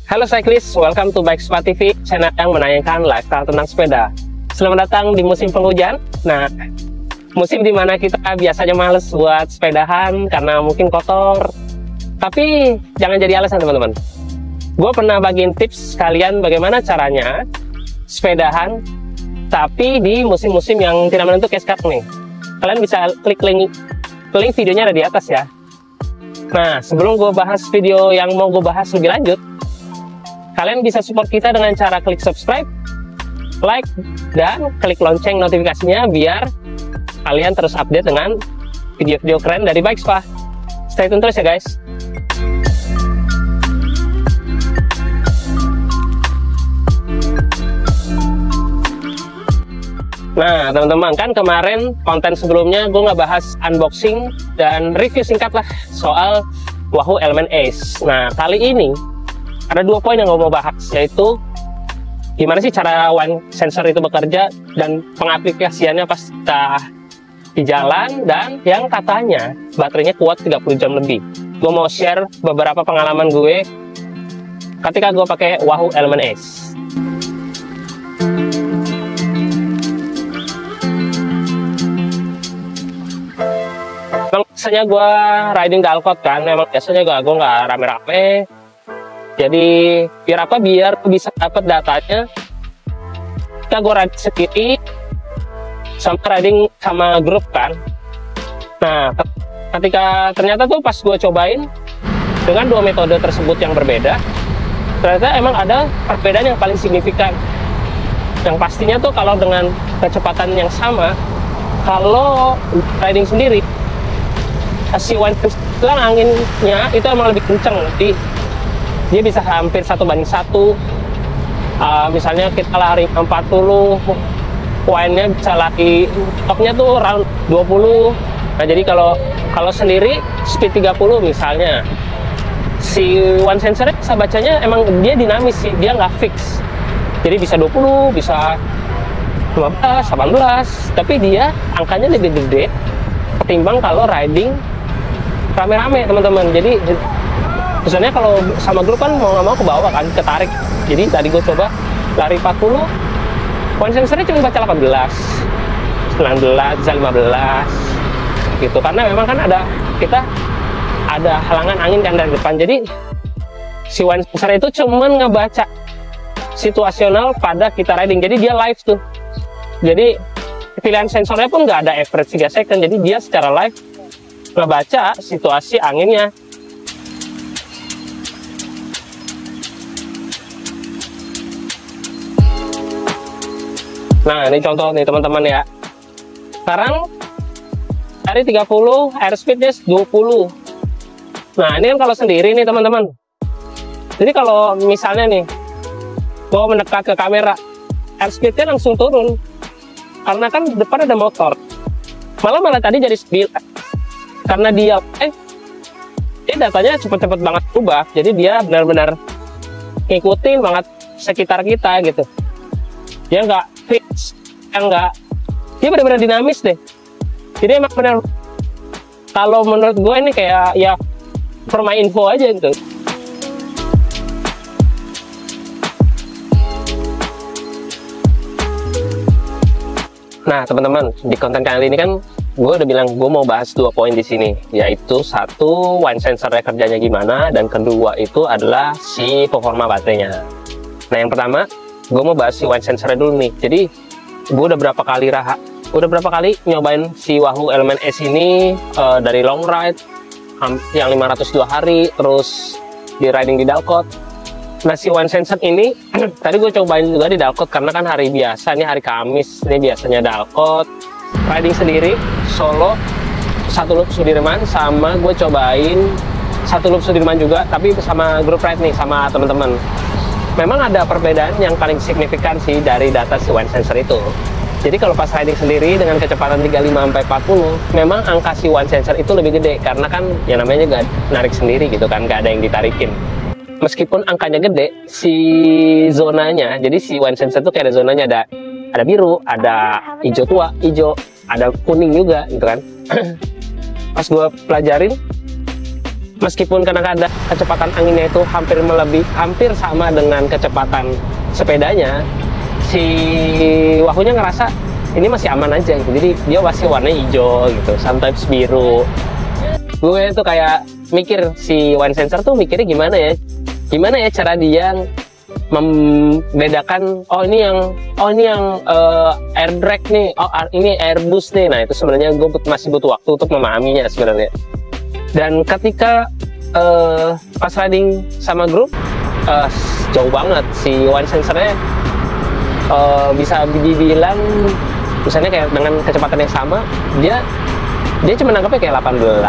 Halo cyclist, welcome to Bike Spa TV, channel yang menayangkan lifestyle tentang sepeda. Selamat datang di musim penghujan. Nah, musim dimana kita biasanya males buat sepedahan karena mungkin kotor. Tapi jangan jadi alasan teman-teman. Gue pernah bagiin tips kalian bagaimana caranya sepedahan, tapi di musim-musim yang tidak menentu kayak sekarang nih. Kalian bisa klik link videonya ada di atas ya. Nah, sebelum gue bahas video yang mau gue bahas lebih lanjut, kalian bisa support kita dengan cara klik subscribe, like, dan klik lonceng notifikasinya biar kalian terus update dengan video-video keren dari Bike Spa. Stay tune terus ya guys. Nah teman-teman, kan kemarin konten sebelumnya gue nggak bahas unboxing dan review singkat lah soal Wahoo Element Ace. Nah kali ini ada 2 poin yang gue mau bahas, yaitu gimana sih cara wine sensor itu bekerja dan pengaplikasiannya pas kita di jalan, dan yang katanya baterainya kuat 30 jam lebih. Gue mau share beberapa pengalaman gue ketika gue pakai Wahoo Element Ace. Memang biasanya gue riding Dalcott kan, memang biasanya gue nggak rame-rame. Jadi biar bisa dapat datanya, kita gue riding sendiri sama riding sama grup kan. Nah ketika ternyata tuh pas gue cobain dengan 2 metode tersebut yang berbeda, ternyata emang ada perbedaan yang paling signifikan. Yang pastinya tuh kalau dengan kecepatan yang sama, kalau riding sendiri si wine anginnya itu emang lebih kenceng, jadi dia bisa hampir 1:1. Misalnya kita lari 40, wine-nya bisa lari topnya tuh round 20. Nah jadi kalau sendiri speed 30 misalnya, si wine sensor bisa bacanya emang dia dinamis sih, dia nggak fix. Jadi bisa 20, bisa 15, 18, tapi dia angkanya lebih gede ketimbang kalau riding rame-rame teman-teman. Jadi misalnya kalau sama grup kan mau nggak mau ke bawah kan, ketarik. Jadi tadi gue coba lari 40, point sensornya cuma baca 18, 19, bisa 15 gitu, karena memang kan kita ada halangan angin kan dari depan. Jadi si one sensor itu cuma ngebaca situasional pada kita riding, jadi dia live tuh. Jadi pilihan sensornya pun nggak ada average 3 second, jadi dia secara live ngebaca situasi anginnya. Nah ini contoh nih teman-teman ya. Sekarang dari 30, airspeednya 20. Nah ini kan kalau sendiri nih teman-teman. Jadi kalau misalnya nih gue mendekat ke kamera, airspeednya langsung turun, karena kan depan ada motor. Malah tadi jadi 9, karena dia datanya cepet-cepet banget berubah. Jadi dia benar-benar ngikutin banget sekitar kita gitu. Dia nggak fix, dia benar-benar dinamis deh. Jadi emang benar, kalau menurut gue ini kayak ya for my info aja gitu. Nah teman-teman, di konten kali ini kan gue udah bilang gue mau bahas 2 poin di sini, yaitu 1 wine sensornya kerjanya gimana, dan kedua itu adalah si performa baterainya. Nah yang pertama gue mau bahas si wine sensornya dulu nih. Jadi gue udah berapa kali nyobain si Wahoo Element Ace ini, dari long ride yang 502 hari, terus di riding di Dalcott. Nah si wine sensor ini tadi gue cobain juga di Dalcott, karena kan hari biasa, ini hari Kamis, ini biasanya Dalcott riding sendiri solo 1 loop Sudirman, sama gue cobain 1 loop Sudirman juga tapi sama grup ride nih sama teman-teman. Memang ada perbedaan yang paling signifikan sih dari data si wine sensor itu. Jadi kalau pas riding sendiri dengan kecepatan 35-40, memang angka si wine sensor itu lebih gede, karena kan yang namanya gak narik sendiri gitu kan, gak ada yang ditarikin. Meskipun angkanya gede, si zonanya, jadi si wine sensor itu kayak ada zonanya, ada biru, ada hijau tua, hijau, ada kuning juga gitu kan. Pas gue pelajarin, meskipun kadang-kadang kecepatan anginnya itu hampir sama dengan kecepatan sepedanya, si Wahoo-nya ngerasa ini masih aman aja gitu. Jadi dia masih warnanya hijau gitu, sometimes biru. Gue tuh kayak mikir, si Wind Sensor tuh mikirnya gimana ya cara dia membedakan ini yang air drag nih, ini air boost nih. Nah itu sebenarnya gue masih butuh waktu untuk memahaminya sebenarnya. Dan ketika pas riding sama grup, jauh banget si Wind Sensornya, bisa dibilang misalnya kayak dengan kecepatan yang sama, dia cuma nangkepnya kayak 18,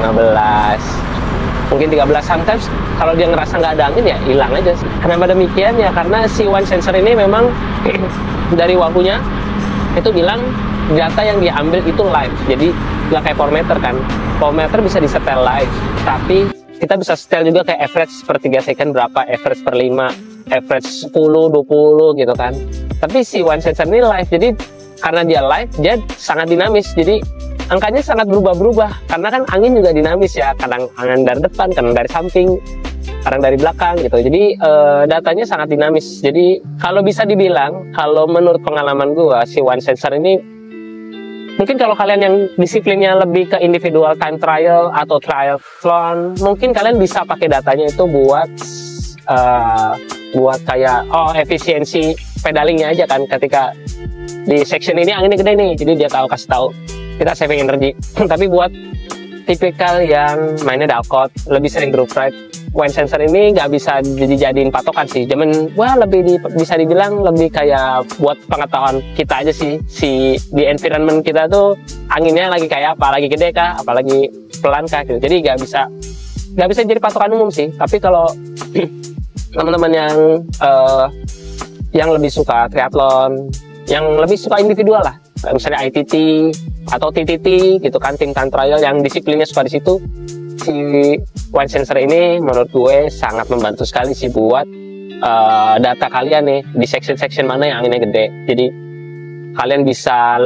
15, mungkin 13. Sometimes kalau dia ngerasa nggak ada angin ya hilang aja sih. Kenapa demikian ya? Karena si Wind Sensor ini memang dari Wahoo-nya itu bilang data yang diambil itu live. Jadi nggak kayak power meter kan. Power meter bisa disetel live, tapi kita bisa setel juga kayak average per 3 second berapa, average per 5, average 10, 20 gitu kan. Tapi si Wind Sensor ini live, jadi karena dia live, dia sangat dinamis. Jadi angkanya sangat berubah-berubah, karena kan angin juga dinamis ya, kadang angin dari depan, kadang dari samping, kadang dari belakang gitu. Jadi datanya sangat dinamis. Jadi kalau bisa dibilang, kalau menurut pengalaman gua, si Wind Sensor ini mungkin kalau kalian yang disiplinnya lebih ke individual time trial atau triathlon, mungkin kalian bisa pakai datanya itu buat kayak efisiensi pedalingnya aja kan. Ketika di section ini anginnya gede nih, jadi dia kasih tahu kita saving energi. Tapi buat tipikal yang mainnya dalcott, lebih sering group ride, Wind Sensor ini nggak bisa dijadiin patokan sih. Bisa dibilang lebih kayak buat pengetahuan kita aja sih. Di environment kita tuh anginnya lagi kayak apa, lagi gede kah, apalagi pelan kah gitu. Jadi nggak bisa jadi patokan umum sih. Tapi kalau teman-teman yang lebih suka triathlon, yang lebih suka individual lah, misalnya ITT atau TTT gitu kan, tim time trial yang disiplinnya suka di situ, si Wind Sensor ini menurut gue sangat membantu sekali sih buat data kalian nih di section mana yang anginnya gede. Jadi kalian bisa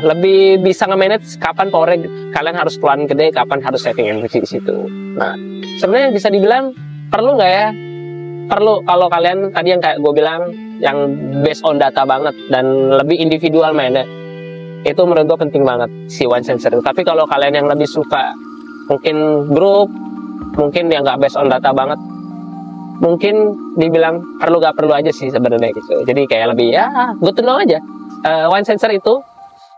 lebih bisa nge-manage kapan power kalian harus keluarin gede, kapan harus saving energi di situ. Nah sebenarnya bisa dibilang perlu nggak ya? Perlu kalau kalian tadi yang kayak gue bilang, yang based on data banget dan lebih individual mainnya, itu menurut gue penting banget si Wind Sensor. Tapi kalau kalian yang lebih suka mungkin grup, mungkin yang nggak based on data banget, mungkin dibilang perlu gak perlu aja sih sebenarnya gitu. Jadi kayak lebih ya good to know aja. Wind Sensor itu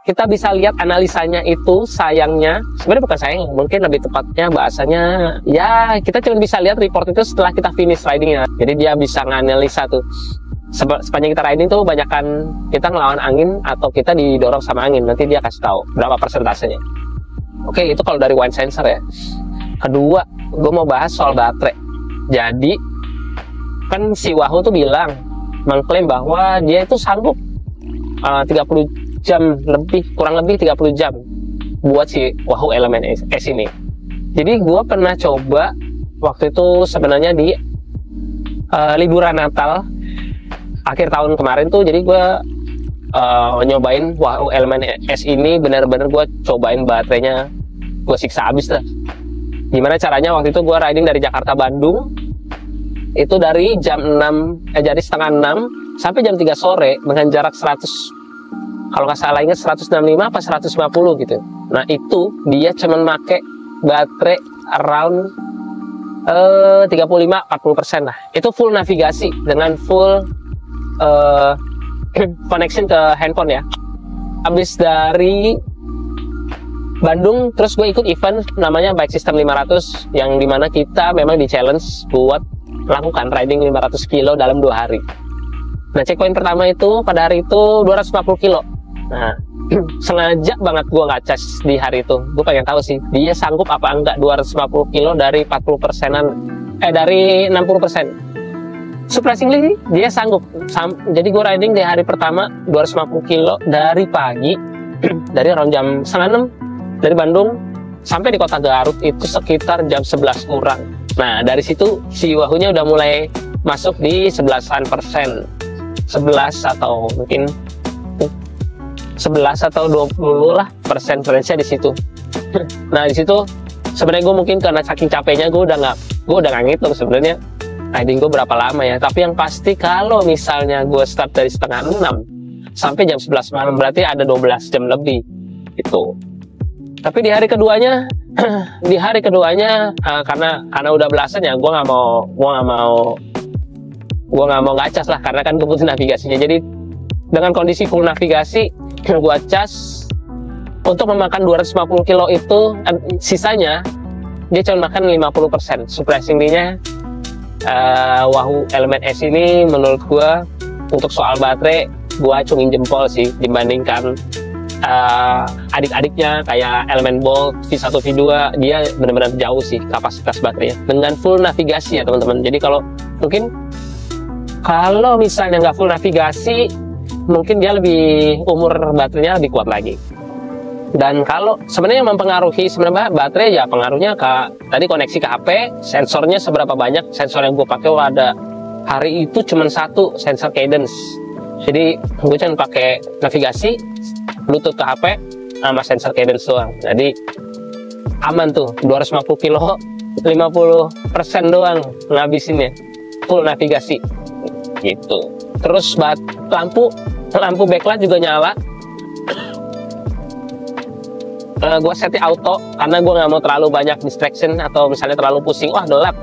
kita bisa lihat analisanya itu, sayangnya sebenarnya bukan sayang, mungkin lebih tepatnya bahasanya ya kita cuma bisa lihat report itu setelah kita finish ridingnya. Jadi dia bisa nganalisa tuh sepanjang kita riding tuh banyakkan kita ngelawan angin atau kita didorong sama angin. Nanti dia kasih tahu berapa persentasenya. Oke, itu kalau dari Wind Sensor ya. Kedua, gue mau bahas soal baterai. Jadi kan si Wahoo tuh mengklaim bahwa dia itu sanggup 30 jam lebih, kurang lebih 30 jam buat si Wahoo Element S ini. Jadi gue pernah coba waktu itu sebenarnya di liburan Natal akhir tahun kemarin tuh. Jadi gue nyobain Wahoo Element S ini, bener-bener gue cobain baterainya, gue siksa abis lah. Gimana caranya? Waktu itu gue riding dari Jakarta Bandung, itu dari jam 6, jadi setengah 6 sampai jam 3 sore dengan jarak 100, kalau nggak salah ingat 165 apa 150 gitu. Nah itu dia cuman make baterai around 35-40% lah. Itu full navigasi dengan full connection ke handphone ya. Habis dari Bandung, terus gue ikut event namanya Bike System 500, yang dimana kita memang di challenge buat lakukan riding 500 kilo dalam 2 hari. Nah checkpoint pertama itu pada hari itu 250 kilo. Nah sengaja banget gue nggak cas di hari itu. Gue pengen tahu sih dia sanggup apa enggak 250 kilo dari 40%-an, dari 60%. Surprisingly dia sanggup. Jadi gue riding di hari pertama 250 kilo dari pagi dari around jam setengah 6 dari Bandung sampai di kota Garut itu sekitar jam 11 kurang. Nah dari situ si Wahoo-nya udah mulai masuk di 11% 11 atau mungkin 11 atau 20 lah persen range-nya di situ. Nah di situ sebenarnya gue mungkin karena saking capeknya gue udah nggak ngitung sebenarnya riding gue berapa lama ya. Tapi yang pasti kalau misalnya gue start dari setengah 6 sampai jam 11 malam, berarti ada 12 jam lebih gitu. Tapi di hari keduanya karena udah belasan ya, gue nggak mau ngacas lah, karena kan gue butuh navigasinya. Jadi dengan kondisi full navigasi gue cas untuk memakan 250 kilo itu, sisanya dia cuma makan 50%. Surprisingly-nya Wahoo Element S ini menurut gue untuk soal baterai gue acungin jempol sih dibandingkan adik-adiknya kayak Element Bolt V1 V2. Dia benar-benar jauh sih kapasitas baterainya dengan full navigasi ya teman-teman. Jadi kalau misalnya nggak full navigasi, mungkin dia umur baterainya lebih kuat lagi. Dan kalau sebenarnya yang mempengaruhi sebenarnya baterai ya pengaruhnya tadi koneksi ke HP, sensornya seberapa banyak. Sensor yang gue pakai ada hari itu cuma satu, sensor cadence. Jadi gue cuma pakai navigasi, Bluetooth ke HP sama sensor cadence doang. Jadi aman tuh, 250 kilo 50% doang ngabisinnya, full navigasi gitu. Terus lampu backlight juga nyala. Gue setting auto karena gue nggak mau terlalu banyak distraction atau misalnya terlalu pusing, wah gelap,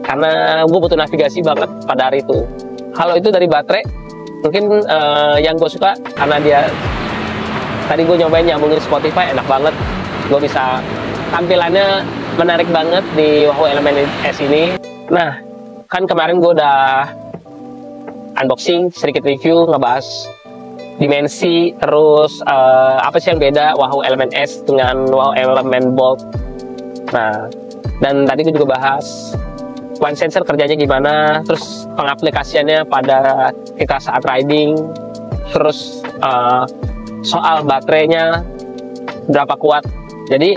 karena gue butuh navigasi banget pada hari itu. Kalau itu dari baterai, mungkin yang gue suka karena dia tadi gue nyobain nyambungin Spotify, enak banget. Gue bisa, tampilannya menarik banget di Wahoo Element S ini. Nah, kan kemarin gue udah unboxing, sedikit review, ngebahas dimensi, terus apa sih yang beda Wahoo Element S dengan Wahoo Element Bolt. Nah, dan tadi gue juga bahas one sensor kerjanya gimana, terus pengaplikasiannya pada kita saat riding, terus soal baterainya berapa kuat. Jadi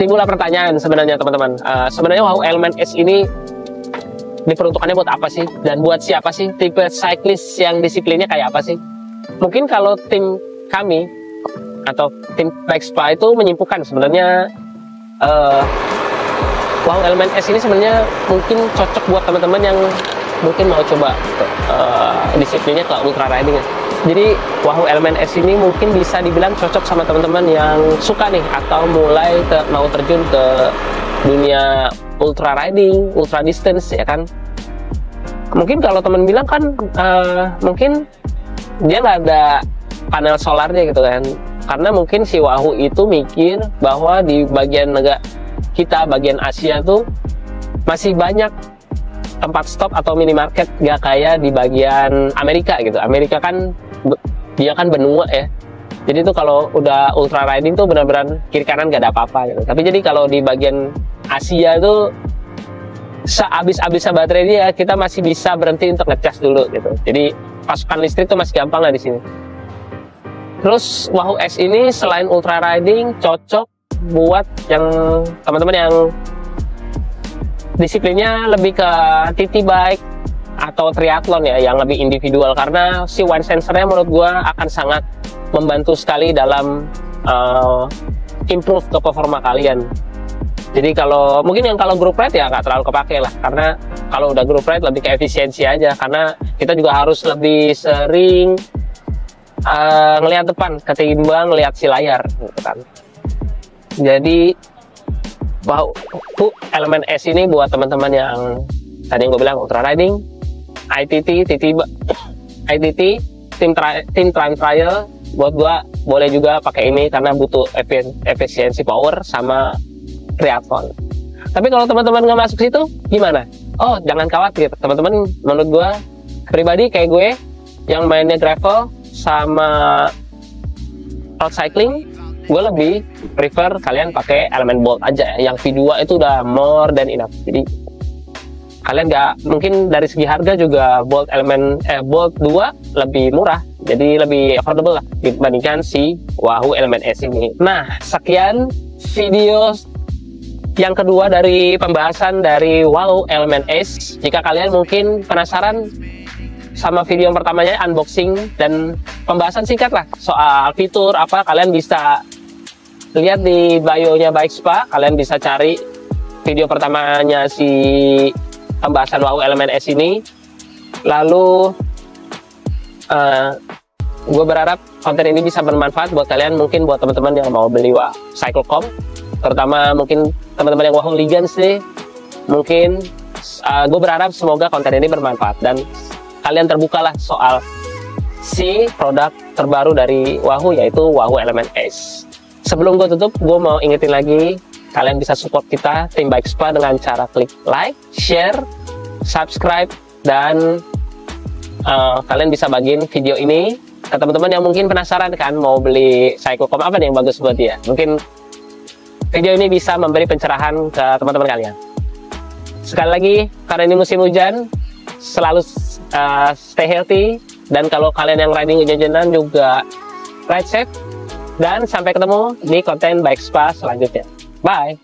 timbullah pertanyaan sebenarnya teman-teman, sebenarnya Wahoo Element S ini diperuntukannya buat apa sih, dan buat siapa sih, tipe cyclist yang disiplinnya kayak apa sih? Mungkin kalau tim kami atau tim Bike Spa itu menyimpulkan sebenarnya Wahoo Element S ini sebenarnya mungkin cocok buat teman-teman yang mungkin mau coba disiplinnya ke ultra riding ya. Jadi Wahoo Element S ini mungkin bisa dibilang cocok sama teman-teman yang suka nih atau mulai mau terjun ke dunia ultra riding, ultra distance ya kan. Mungkin kalau teman bilang kan mungkin dia nggak ada panel solarnya gitu kan, karena mungkin si Wahoo itu mikir bahwa di bagian negara kita, bagian Asia tuh masih banyak tempat stop atau minimarket, nggak kayak di bagian Amerika gitu. Amerika kan dia kan benua ya, jadi tuh kalau udah ultra riding tuh benar-benar kiri kanan nggak ada apa-apa gitu. Tapi jadi kalau di bagian Asia tuh sehabis-habisnya baterai dia, kita masih bisa berhenti untuk ngecas dulu gitu. Jadi pasokan listrik tuh masih gampang lah di sini. Terus Wahoo S ini selain ultra riding cocok buat yang teman-teman yang disiplinnya lebih ke TT bike atau triathlon ya, yang lebih individual, karena si one sensornya menurut gua akan sangat membantu sekali dalam improve ke performa kalian. Jadi kalau mungkin yang kalau group ride ya nggak terlalu kepake lah, karena kalau udah group ride lebih ke efisiensi aja, karena kita juga harus lebih sering ngelihat depan ketimbang ngelihat si layar gitu kan. Jadi Wahoo Element S ini buat teman-teman yang tadi yang gue bilang ultra riding, ITT, tim time trial, buat gue boleh juga pakai ini karena butuh efisiensi power sama triathlon. Tapi kalau teman-teman nggak masuk situ gimana? Oh, jangan khawatir teman-teman. Menurut gue pribadi kayak gue yang mainnya gravel sama road cycling, gue lebih prefer kalian pakai Element Bolt aja. Yang V2 itu udah more than enough. Jadi kalian nggak, mungkin dari segi harga juga Bolt 2 lebih murah, jadi lebih affordable lah dibandingkan si Wahoo Element S ini. Nah, sekian video yang kedua dari pembahasan dari Wahoo Element S. Jika kalian mungkin penasaran sama video yang pertamanya, unboxing dan pembahasan singkat lah soal fitur apa, kalian bisa lihat di bio-nya Bike Spa. Kalian bisa cari video pertamanya si pembahasan WAU Elemen S ini. Lalu gue berharap konten ini bisa bermanfaat buat kalian, mungkin buat teman-teman yang mau beli Cyclecom, terutama mungkin teman-teman yang WAU Legends nih. Mungkin gue berharap semoga konten ini bermanfaat dan kalian terbukalah soal si produk terbaru dari WAU, yaitu WAU Elemen S. Sebelum gue tutup, gue mau ingetin lagi, kalian bisa support kita tim Baik Spa dengan cara klik like, share, subscribe, dan kalian bisa bagiin video ini ke teman-teman yang mungkin penasaran kan mau beli Cyclecom apa nih yang bagus buat dia. Mungkin video ini bisa memberi pencerahan ke teman-teman kalian. Sekali lagi, karena ini musim hujan, selalu stay healthy, dan kalau kalian yang riding hujan-hujanan juga ride safe, dan sampai ketemu di konten Baik Spa selanjutnya. Bye!